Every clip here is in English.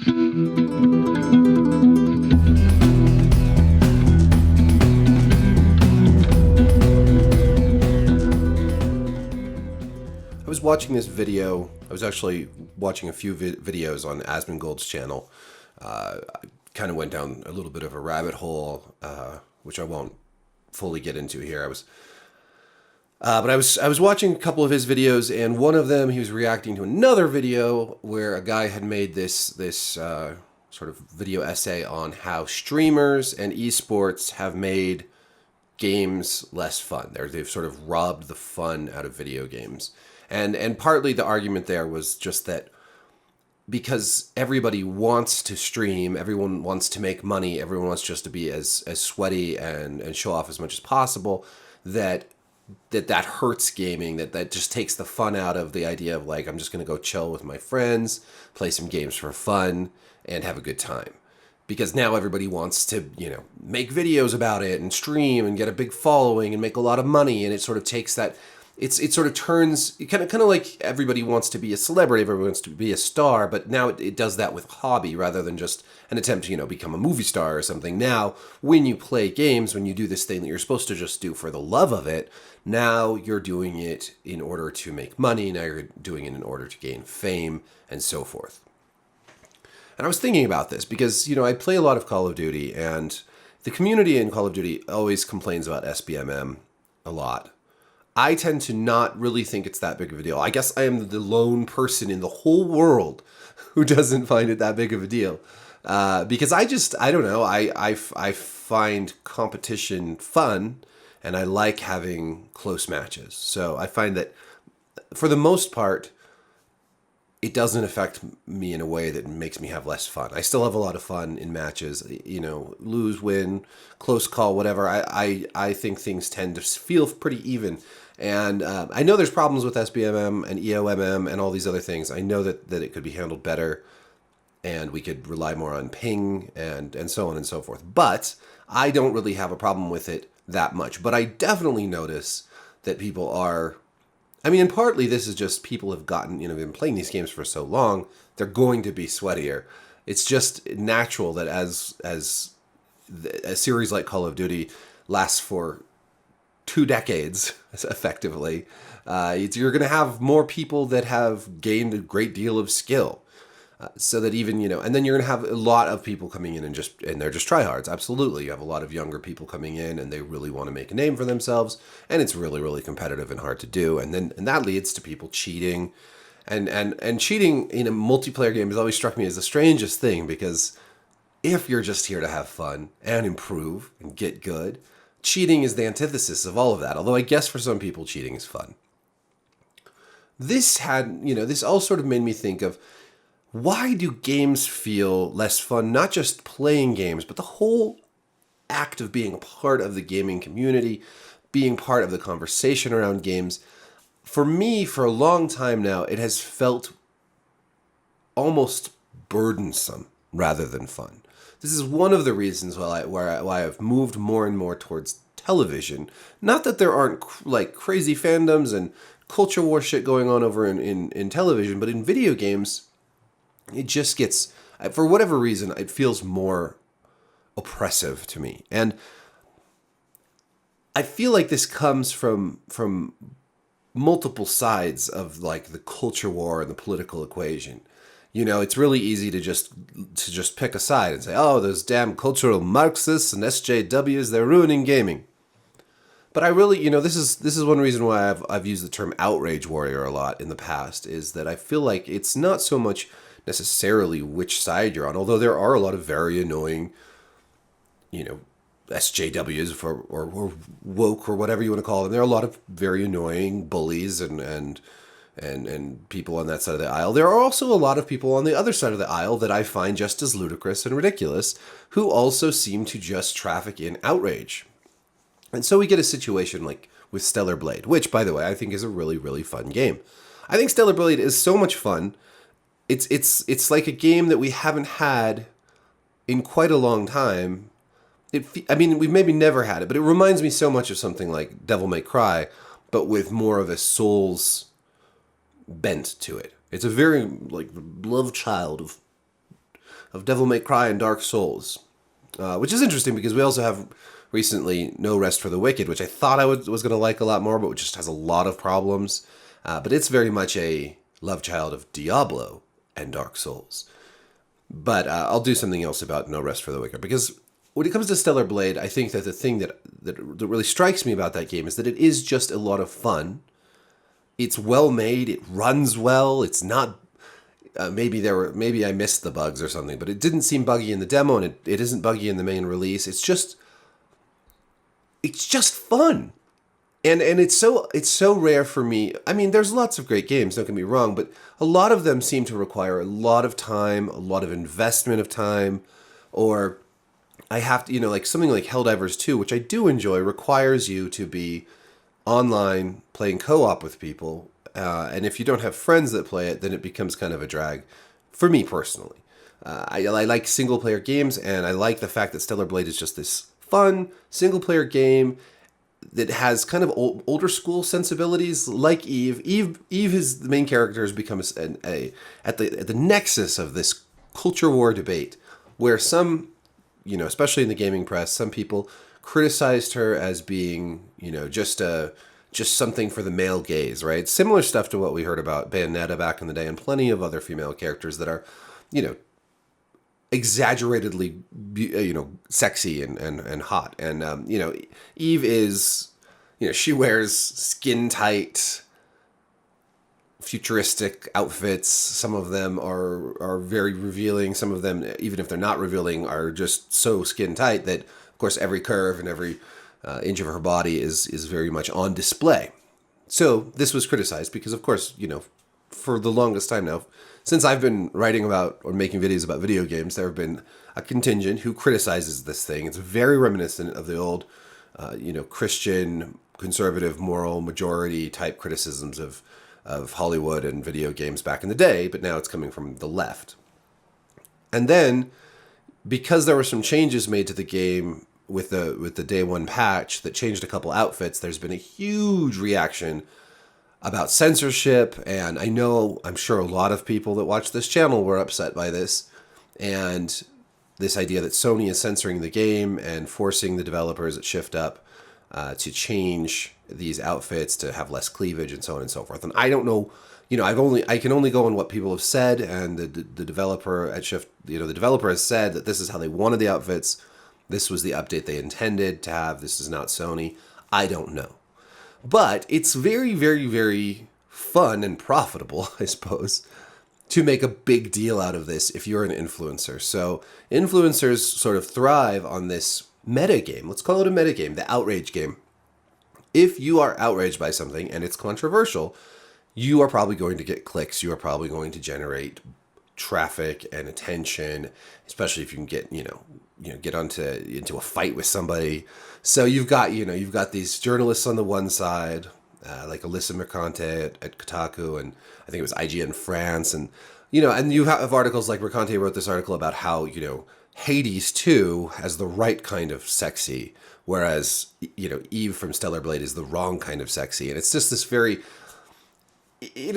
I was watching this video. I was actually watching a few videos on Asmongold's channel. I kind of went down a little bit of a rabbit hole, which I won't fully get into here. But I was watching a couple of his videos, and one of them he was reacting to another video where a guy had made this sort of video essay on how streamers and esports have made games less fun. They've sort of robbed the fun out of video games. And partly the argument there was just that because everybody wants to stream, everyone wants to make money, everyone wants just to be as sweaty and show off as much as possible, that hurts gaming, that just takes the fun out of the idea of like, I'm just going to go chill with my friends, play some games for fun, and have a good time. Because now everybody wants to, make videos about it and stream and get a big following and make a lot of money, and it sort of takes that... It sort of turns kind of like everybody wants to be a celebrity, everybody wants to be a star, but now it does that with hobby rather than just an attempt to, become a movie star or something. Now, when you play games, when you do this thing that you're supposed to just do for the love of it, now you're doing it in order to make money, now you're doing it in order to gain fame, and so forth. And I was thinking about this because, I play a lot of Call of Duty, and the community in Call of Duty always complains about SBMM a lot. I tend to not really think it's that big of a deal. I guess I am the lone person in the whole world who doesn't find it that big of a deal. Because I don't know, I find competition fun, and I like having close matches. So I find that, for the most part, it doesn't affect me in a way that makes me have less fun. I still have a lot of fun in matches, lose, win, close call, whatever. I think things tend to feel pretty even. And I know there's problems with SBMM and EOMM and all these other things. I know that it could be handled better, and we could rely more on ping and so on and so forth. But I don't really have a problem with it that much. But I definitely notice that people are... and partly this is just people have gotten, been playing these games for so long, they're going to be sweatier. It's just natural that as a series like Call of Duty lasts for 2 decades, effectively, you're going to have more people that have gained a great deal of skill. So that even, and then you're going to have a lot of people coming in and they're just tryhards. Absolutely. You have a lot of younger people coming in and they really want to make a name for themselves, and it's really, really competitive and hard to do. And that leads to people cheating, and cheating in a multiplayer game has always struck me as the strangest thing, because if you're just here to have fun and improve and get good, cheating is the antithesis of all of that. Although I guess for some people cheating is fun. This all sort of made me think of, why do games feel less fun? Not just playing games, but the whole act of being a part of the gaming community, being part of the conversation around games. For me, for a long time now, it has felt almost burdensome rather than fun. This is one of the reasons why I've moved more and more towards television. Not that there aren't crazy fandoms and culture war shit going on over in television, but in video games, it just gets, for whatever reason, it feels more oppressive to me. And I feel like this comes from multiple sides of the culture war and the political equation. It's really easy to just pick a side and say, oh, those damn cultural Marxists and SJWs, they're ruining gaming. But I really, this is one reason why I've used the term outrage warrior a lot in the past, is that I feel like it's not so much necessarily which side you're on, although there are a lot of very annoying, SJWs or woke or whatever you want to call them. There are a lot of very annoying bullies and people on that side of the aisle. There are also a lot of people on the other side of the aisle that I find just as ludicrous and ridiculous, who also seem to just traffic in outrage. And so we get a situation like with Stellar Blade, which, by the way, I think is a really, really fun game. I think Stellar Blade is so much fun. It's like a game that we haven't had in quite a long time. We've maybe never had it, but it reminds me so much of something like Devil May Cry, but with more of a Souls bent to it. It's a very love child of Devil May Cry and Dark Souls, which is interesting because we also have recently No Rest for the Wicked, which I thought I was going to like a lot more, but which just has a lot of problems. But it's very much a love child of Diablo and Dark Souls. But I'll do something else about No Rest for the Wicked, because when it comes to Stellar Blade, I think that the thing that really strikes me about that game is that it is just a lot of fun. It's well made. It runs well. It's not. Maybe I missed the bugs or something, but it didn't seem buggy in the demo, and it isn't buggy in the main release. It's just fun. And it's so rare for me. I mean, there's lots of great games, don't get me wrong, but a lot of them seem to require a lot of time, a lot of investment of time, or I have to, like something like Helldivers 2, which I do enjoy, requires you to be online playing co-op with people. And if you don't have friends that play it, then it becomes kind of a drag for me personally. I like single player games, and I like the fact that Stellar Blade is just this fun single player game that has kind of older school sensibilities, like Eve. Eve is the main character, has become at the nexus of this culture war debate, where some, especially in the gaming press, some people criticized her as being, just something for the male gaze, right? Similar stuff to what we heard about Bayonetta back in the day, and plenty of other female characters that are, exaggeratedly, sexy and hot. And, Eve is, she wears skin tight, futuristic outfits. Some of them are very revealing. Some of them, even if they're not revealing, are just so skin tight that, of course, every curve and every inch of her body is very much on display. So this was criticized because, of course, for the longest time now, since I've been writing about or making videos about video games, there have been a contingent who criticizes this thing. It's very reminiscent of the old, Christian, conservative, moral majority type criticisms of Hollywood and video games back in the day, but now it's coming from the left. And then, because there were some changes made to the game with the day one patch that changed a couple outfits, there's been a huge reaction about censorship, and I'm sure a lot of people that watch this channel were upset by this, and this idea that Sony is censoring the game and forcing the developers at Shift Up to change these outfits to have less cleavage and so on and so forth. And I don't know, I can only go on what people have said, and the developer at Shift, the developer has said that this is how they wanted the outfits. This was the update they intended to have. This is not Sony. I don't know. But it's very, very, very fun and profitable, I suppose, to make a big deal out of this if you're an influencer. So influencers sort of thrive on this metagame. Let's call it a metagame, the outrage game. If you are outraged by something and it's controversial, you are probably going to get clicks. You are probably going to generate traffic and attention, especially if you can get, get into a fight with somebody. So you've got these journalists on the one side, like Alyssa Mercante at Kotaku, and I think it was IGN France, and you have articles like Mercante wrote this article about how Hades 2 has the right kind of sexy, whereas Eve from Stellar Blade is the wrong kind of sexy, and it's just this very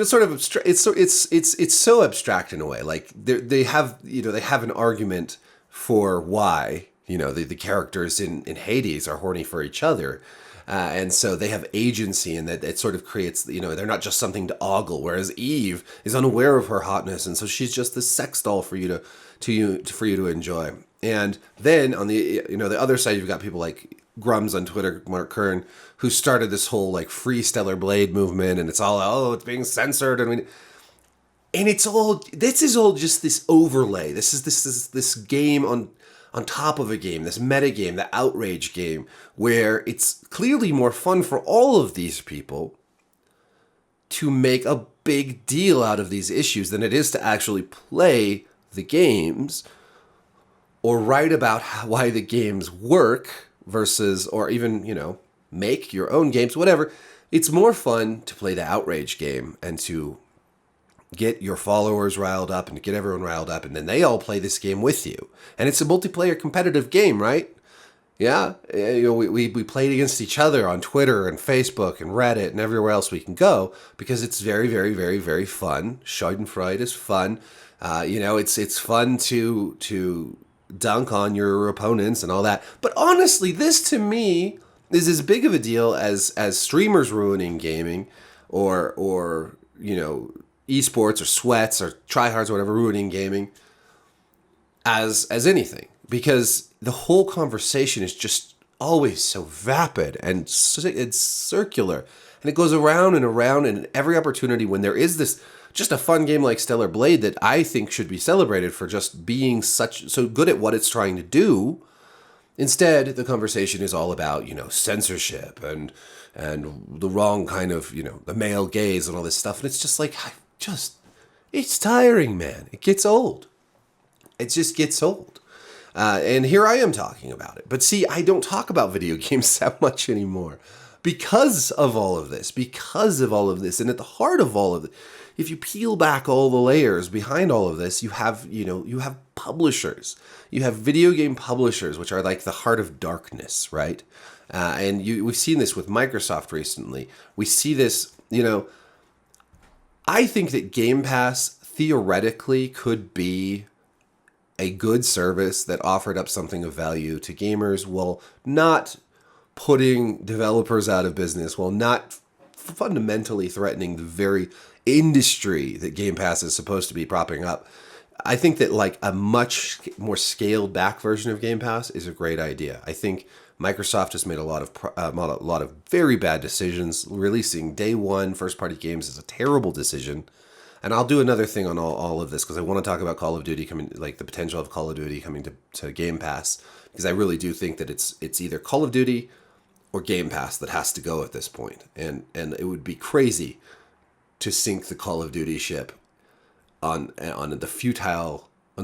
sort of it's so abstract in a way. Like they have an argument for why the characters in Hades are horny for each other, and so they have agency, and that it sort of creates they're not just something to ogle, whereas Eve is unaware of her hotness, and so she's just this sex doll for you to enjoy. And then on the the other side, you've got people like Grums on Twitter, Mark Kern, who started this whole like free Stellar Blade movement, and it's all it's being censored, and this is all just this overlay. This is this game on top of a game, this meta game, the outrage game, where it's clearly more fun for all of these people to make a big deal out of these issues than it is to actually play the games or write about why the games work versus, or even, make your own games, whatever. It's more fun to play the outrage game and to get your followers riled up and to get everyone riled up, and then they all play this game with you. And it's a multiplayer competitive game, right? Yeah, we played against each other on Twitter and Facebook and Reddit and everywhere else we can go, because it's very, very, very, very fun. Schadenfreude is fun. It's fun to dunk on your opponents and all that. But honestly, this to me is as big of a deal as streamers ruining gaming, or esports or sweats or tryhards or whatever ruining gaming, as anything, because the whole conversation is just always so vapid and it's circular, and it goes around and around, and every opportunity when there is this just a fun game like Stellar Blade that I think should be celebrated for just being so good at what it's trying to do. Instead, the conversation is all about, censorship and the wrong kind of, the male gaze and all this stuff. And it's just like, it's tiring, man. It gets old. It just gets old. And here I am talking about it. But see, I don't talk about video games that much anymore because of all of this. And at the heart of all of it, if you peel back all the layers behind all of this, you have publishers. You have video game publishers, which are like the heart of darkness, right? And we've seen this with Microsoft recently. We see this, I think that Game Pass theoretically could be a good service that offered up something of value to gamers while not putting developers out of business, while not fundamentally threatening the very industry that Game Pass is supposed to be propping up. I think that like a much more scaled back version of Game Pass is a great idea. I think Microsoft has made a lot of very bad decisions. Releasing day one first party games is a terrible decision. And I'll do another thing on all of this because I want to talk about Call of Duty coming, like the potential of Call of Duty coming to Game Pass, because I really do think that it's either Call of Duty or Game Pass that has to go at this point. And it would be crazy to sink the Call of Duty ship on the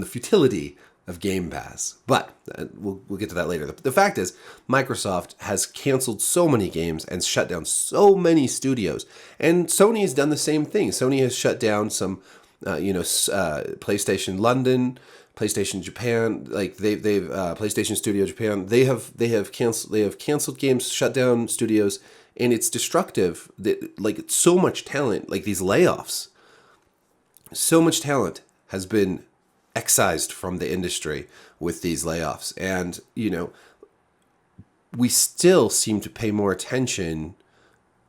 futility of Game Pass. But we'll get to that later. The fact is, Microsoft has canceled so many games and shut down so many studios, and Sony has done the same thing. Sony has shut down some, PlayStation London, PlayStation Japan, like they've PlayStation Studio Japan. They have canceled games, shut down studios, and it's destructive. That like so much talent, like these layoffs, so much talent has been excised from the industry with these layoffs. And, we still seem to pay more attention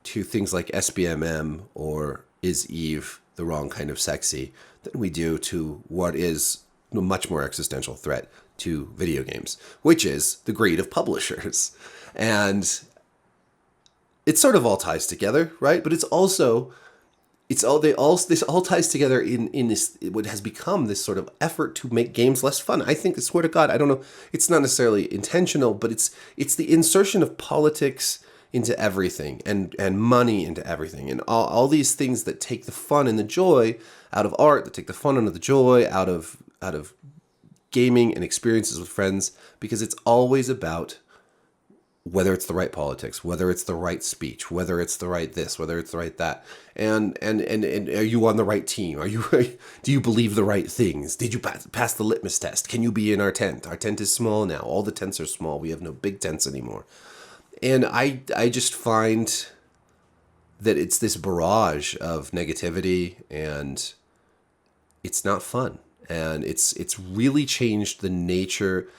to things like SBMM or Is Eve the wrong kind of sexy than we do to what is a much more existential threat to video games, which is the greed of publishers. And it sort of all ties together, right? But this all ties together in this, what has become this sort of effort to make games less fun. I think, I swear to God, I don't know, it's not necessarily intentional, but it's the insertion of politics into everything and money into everything, and all these things that take the fun and the joy out of art, that take the fun and the joy out of gaming and experiences with friends, because it's always about whether it's the right politics, whether it's the right speech, whether it's the right this, whether it's the right that, and are you on the right team? Do you believe the right things? Did you pass the litmus test? Can you be in our tent? Our tent is small now. All the tents are small. We have no big tents anymore. And I just find that it's this barrage of negativity, and it's not fun. And it's really changed the nature.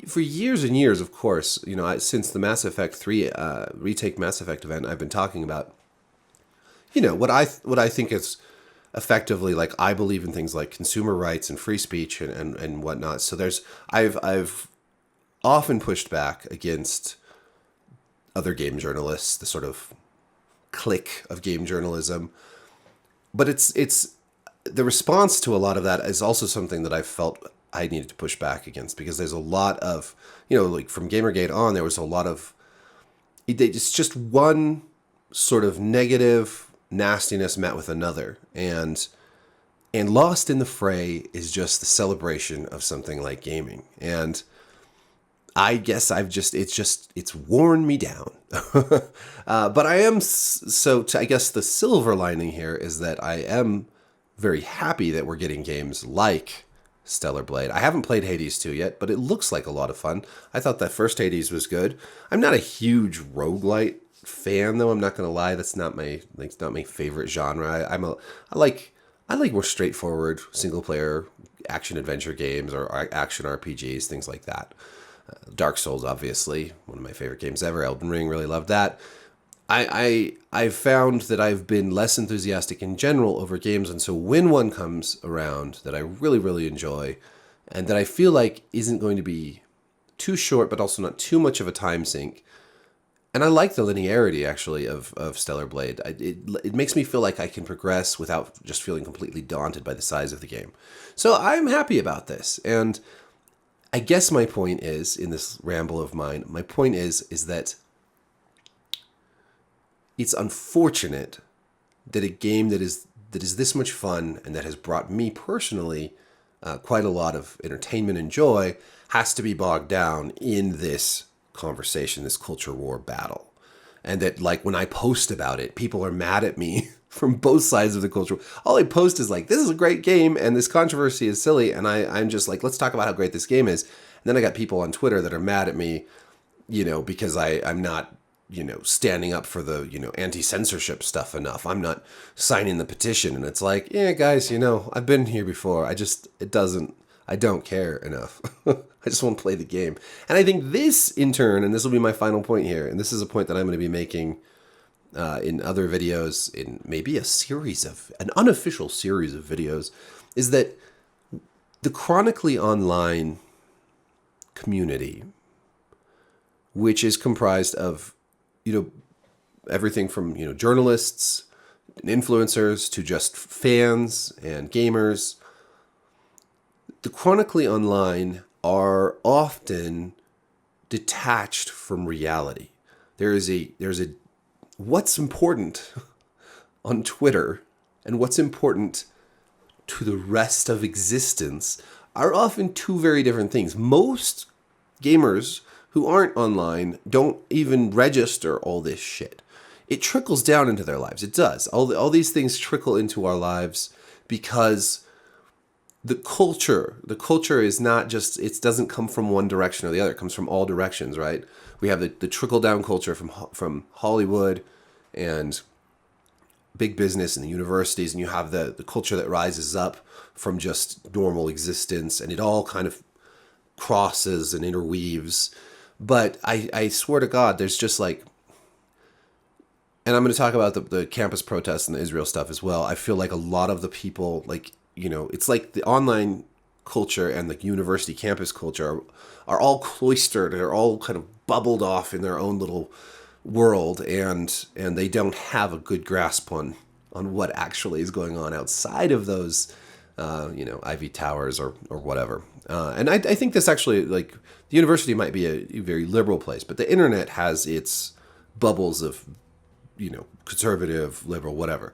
For years and years, of course, since the Mass Effect 3 retake Mass Effect event, I've been talking about, what I think is effectively, like, I believe in things like consumer rights and free speech and whatnot. So I've often pushed back against other game journalists, the sort of clique of game journalism. But it's the response to a lot of that is also something that I felt I needed to push back against, because there's a lot of, like from Gamergate on, there was a lot of, it's just one sort of negative nastiness met with another. And lost in the fray is just the celebration of something like gaming. And I guess it's worn me down. But I am, I guess the silver lining here is that I am very happy that we're getting games like Stellar Blade. I haven't played Hades 2 yet, but it looks like a lot of fun. I thought that first Hades was good. I'm not a huge roguelite fan, though. I'm not going to lie. That's not my favorite genre. I I like more straightforward single-player action-adventure games or action RPGs, things like that. Dark Souls, obviously, one of my favorite games ever. Elden Ring, really loved that. I've found that I've been less enthusiastic in general over games, and so when one comes around that I really, really enjoy, and that I feel like isn't going to be too short, but also not too much of a time sink, and I like the linearity, actually, of Stellar Blade. It makes me feel like I can progress without just feeling completely daunted by the size of the game. So I'm happy about this, and I guess my point is, in this ramble of mine, my point is that it's unfortunate that a game that is this much fun and that has brought me personally quite a lot of entertainment and joy has to be bogged down in this conversation, this culture war battle. And that, like, when I post about it, people are mad at me from both sides of the culture. All I post is like, this is a great game and this controversy is silly. And I'm just like, let's talk about how great this game is. And then I got people on Twitter that are mad at me, because I'm not, standing up for the, anti-censorship stuff enough. I'm not signing the petition. And it's like, yeah, guys, I've been here before. I don't care enough. I just want to play the game. And I think this, in turn, and this will be my final point here, and this is a point that I'm going to be making in other videos, in maybe an unofficial series of videos, is that the chronically online community, which is comprised of, everything from, journalists and influencers to just fans and gamers, the chronically online are often detached from reality. There's a what's important on Twitter and what's important to the rest of existence are often two very different things. Most gamers who aren't online don't even register all this shit. It trickles down into their lives. It does. All these things trickle into our lives because the culture is not just, it doesn't come from one direction or the other. It comes from all directions, right? We have the trickle down culture from Hollywood and big business and the universities, and you have the culture that rises up from just normal existence, and it all kind of crosses and interweaves. But I swear to God, there's just like, and I'm going to talk about the campus protests and the Israel stuff as well. I feel like a lot of the people, like, it's like the online culture and the university campus culture are all cloistered. They're all kind of bubbled off in their own little world, and they don't have a good grasp on what actually is going on outside of those, Ivy Towers or whatever. And I think this actually, like, the university might be a very liberal place, but the internet has its bubbles of, conservative, liberal, whatever.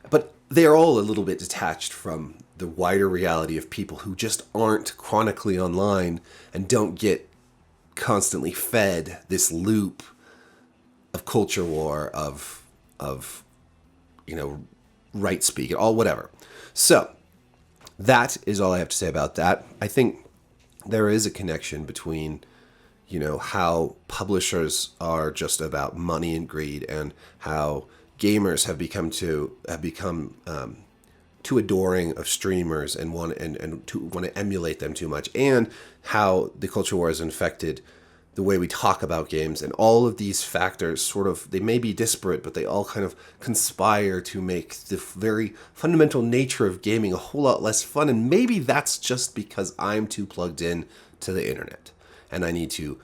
But they are all a little bit detached from the wider reality of people who just aren't chronically online and don't get constantly fed this loop of culture war, of right speak, all whatever. So that is all I have to say about that. I think there is a connection between, how publishers are just about money and greed, and how gamers have become too adoring of streamers and want to emulate them too much, and how the culture war has infected the way we talk about games. And all of these factors sort of, they may be disparate, but they all kind of conspire to make the very fundamental nature of gaming a whole lot less fun. And maybe that's just because I'm too plugged in to the internet and I need to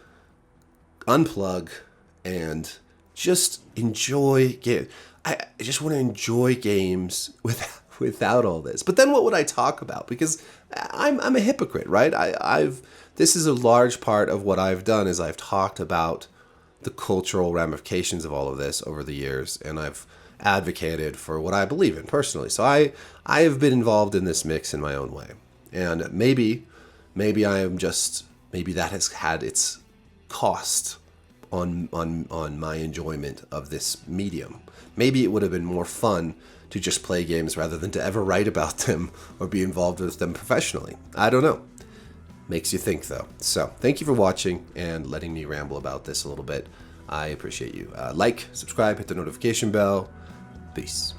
unplug and just enjoy games. I just want to enjoy games without all this. But then what would I talk about? Because I'm a hypocrite, right? This is a large part of what I've done, is I've talked about the cultural ramifications of all of this over the years, and I've advocated for what I believe in personally. So I have been involved in this mix in my own way. And maybe that has had its cost on my enjoyment of this medium. Maybe it would have been more fun to just play games rather than to ever write about them or be involved with them professionally. I don't know. Makes you think, though. So thank you for watching and letting me ramble about this a little bit. I appreciate you. Like, subscribe, hit the notification bell. Peace.